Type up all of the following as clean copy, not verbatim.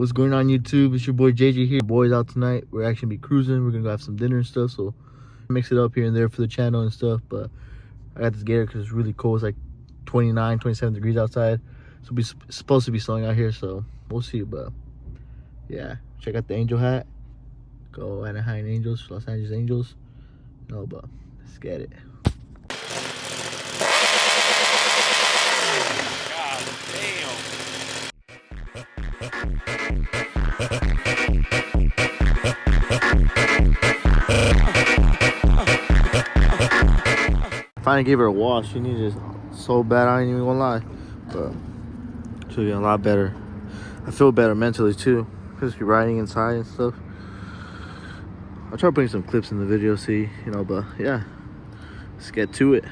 What's going on, YouTube? It's your boy JJ here. Boys out tonight. We're actually be cruising. We're gonna go have some dinner and stuff, so mix it up here and there for the channel and stuff. But I got this gator because it's really cold. It's like 29, 27 degrees outside, so it's supposed to be snowing out here, so we'll see. But yeah, check out the angel hat. Go Anaheim Angels, Los Angeles Angels. No, but let's get it. Finally gave her a wash. She needed it so bad, I ain't even gonna lie. But she's getting a lot better. I feel better mentally too, because you're riding inside and stuff. I'll try putting some clips in the video, see, you know, but yeah, let's get to it.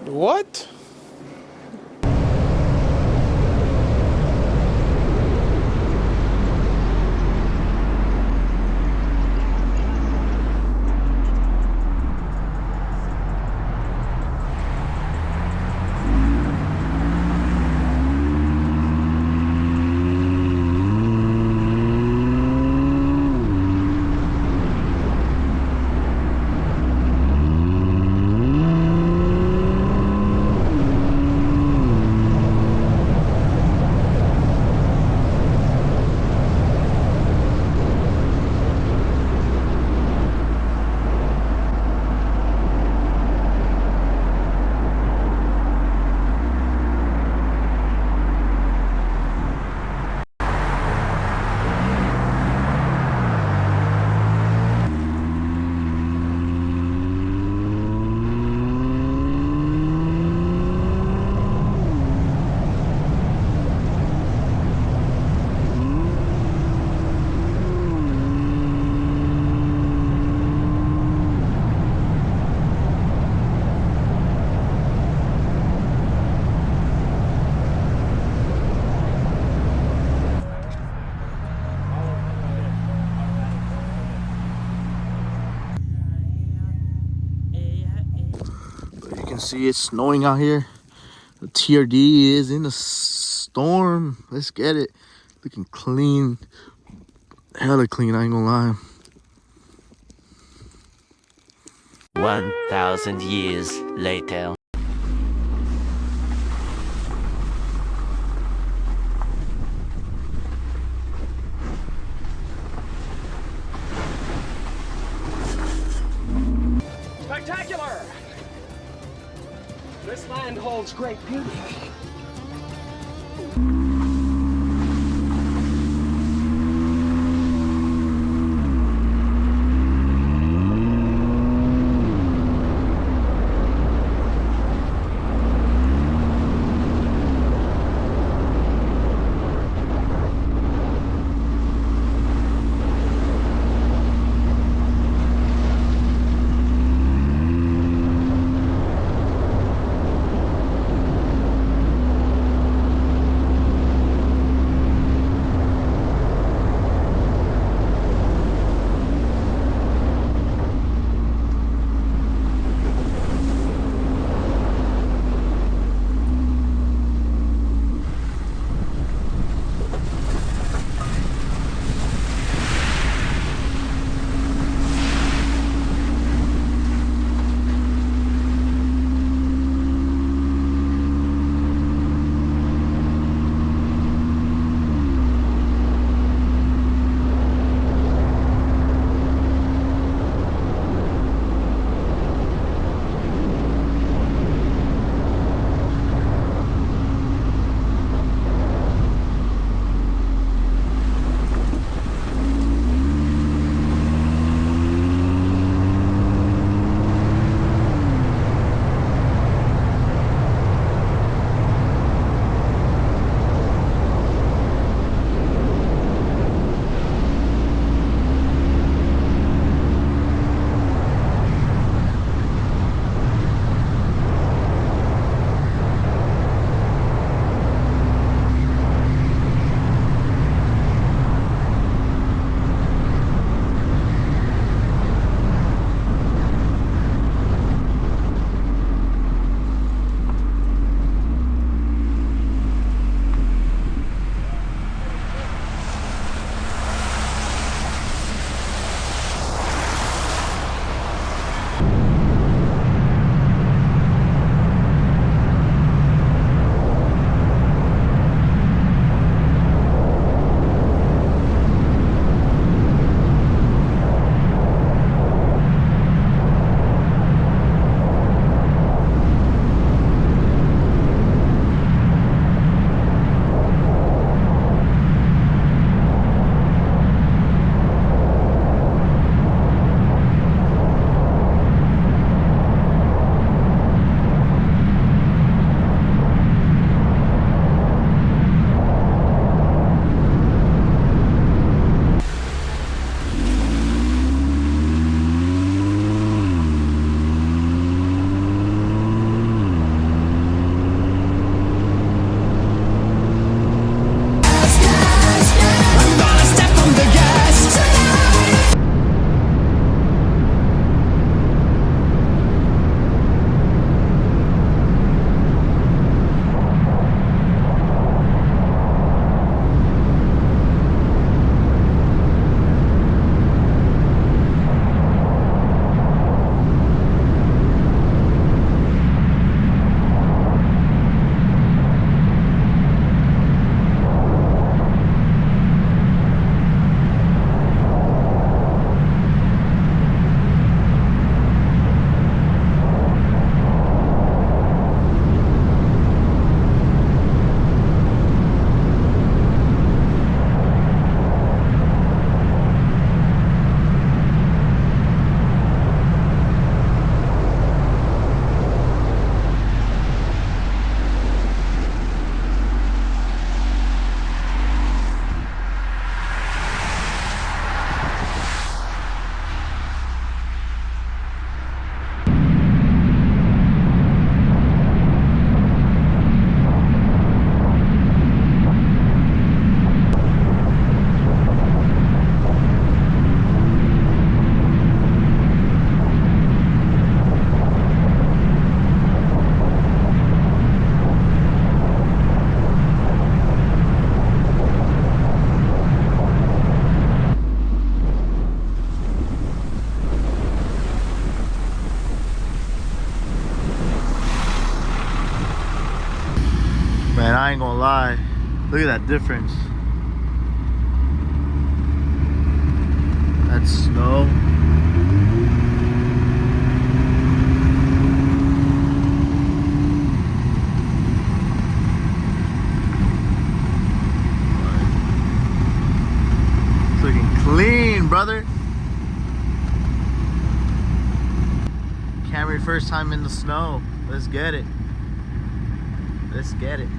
What? You can see it's snowing out here. The TRD is in the storm. Let's get it. Looking clean. Hella clean, I ain't gonna lie. 1,000 years later. Spectacular! This land holds great beauty. ain't gonna lie. Look at that difference. That's snow. It's looking clean, brother. Camry first time in the snow. Let's get it. Let's get it.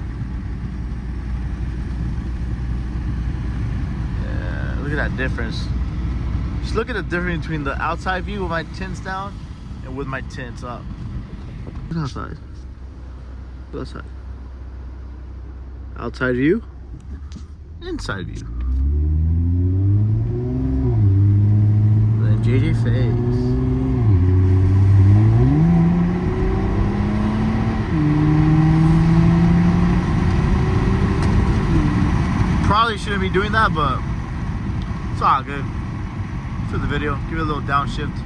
Yeah, look at that difference. Just look at the difference between the outside view with my tints down and with my tints up. Look outside. Look outside. Outside view. Inside view. And then JJ face. Probably shouldn't be doing that, but it's all good. For the video, give it a little downshift.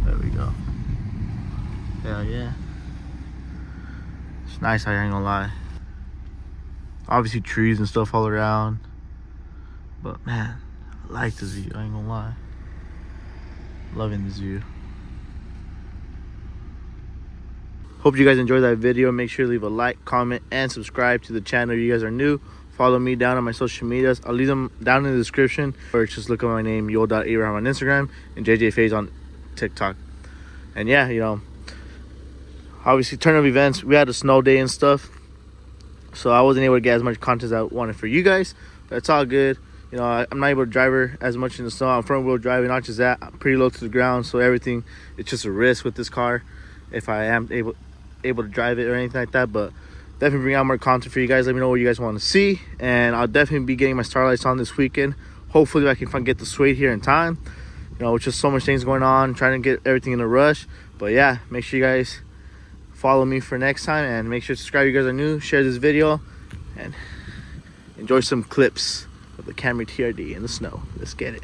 There we go. Hell yeah. It's nice, I ain't gonna lie. Obviously trees and stuff all around. But man, I like this view, I ain't gonna lie. Loving this view. Hope you guys enjoyed that video. Make sure to leave a like, comment, and subscribe to the channel if you guys are new. Follow me down on my social medias. I'll leave them down in the description. Or just look at my name, Yo.Abraham on Instagram and JJ Faze on TikTok. And yeah, you know, obviously turn up events. We had a snow day and stuff, so I wasn't able to get as much content as I wanted for you guys. But it's all good. You know, I'm not able to drive her as much in the snow. I'm front wheel driving, not just that. I'm pretty low to the ground, so everything, it's just a risk with this car if I am able to drive it or anything like that. But definitely bring out more content for you guys. Let me know what you guys want to see, and I'll definitely be getting my starlights on this weekend. Hopefully I can get the suede here in time. You know, it's just so much things going on, trying to get everything in a rush. But yeah, make sure you guys follow me for next time, and make sure to subscribe if you guys are new. Share this video and enjoy some clips of the Camry TRD in the snow. Let's get it.